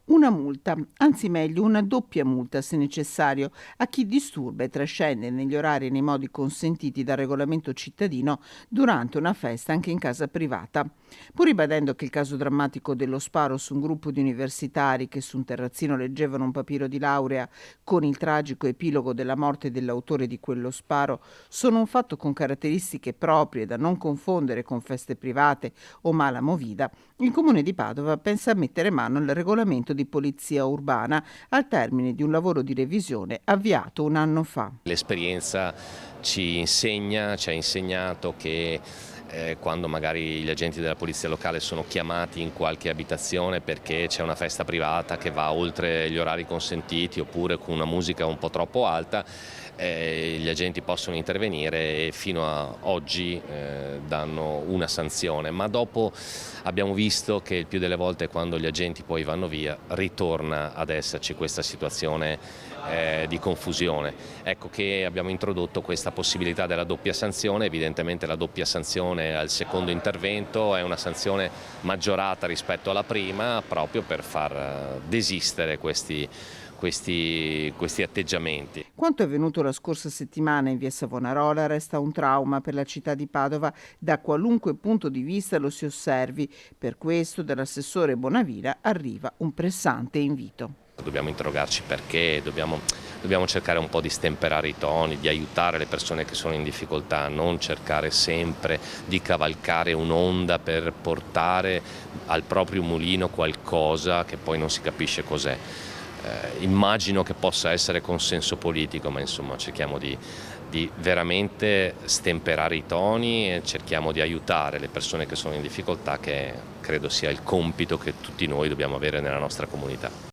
Una multa, anzi meglio una doppia multa se necessario, a chi disturba e trascende negli orari e nei modi consentiti dal regolamento cittadino durante una festa anche in casa privata. Pur ribadendo che il caso drammatico dello sparo su un gruppo di universitari che su un terrazzino leggevano un papiro di laurea con il tragico epilogo della morte dell'autore di quello sparo sono un fatto con caratteristiche proprie da non confondere con feste private o mala movida, il Comune di Padova pensa a mettere mano al regolamento di polizia urbana al termine di un lavoro di revisione avviato un anno fa. L'esperienza ci ha insegnato che quando magari gli agenti della polizia locale sono chiamati in qualche abitazione perché c'è una festa privata che va oltre gli orari consentiti oppure con una musica un po' troppo alta, gli agenti possono intervenire e fino a oggi danno una sanzione, ma dopo abbiamo visto che il più delle volte quando gli agenti poi vanno via ritorna ad esserci questa situazione di confusione. Ecco che abbiamo introdotto questa possibilità della doppia sanzione. Evidentemente la doppia sanzione al secondo intervento è una sanzione maggiorata rispetto alla prima, proprio per far desistere questi atteggiamenti. Quanto è avvenuto la scorsa settimana in via Savonarola resta un trauma per la città di Padova da qualunque punto di vista lo si osservi. Per questo dall'assessore Bonavina arriva un pressante invito. Dobbiamo interrogarci perché, dobbiamo cercare un po' di stemperare i toni, di aiutare le persone che sono in difficoltà, non cercare sempre di cavalcare un'onda per portare al proprio mulino qualcosa che poi non si capisce cos'è. Immagino che possa essere consenso politico, ma insomma cerchiamo di veramente stemperare i toni e cerchiamo di aiutare le persone che sono in difficoltà, che credo sia il compito che tutti noi dobbiamo avere nella nostra comunità.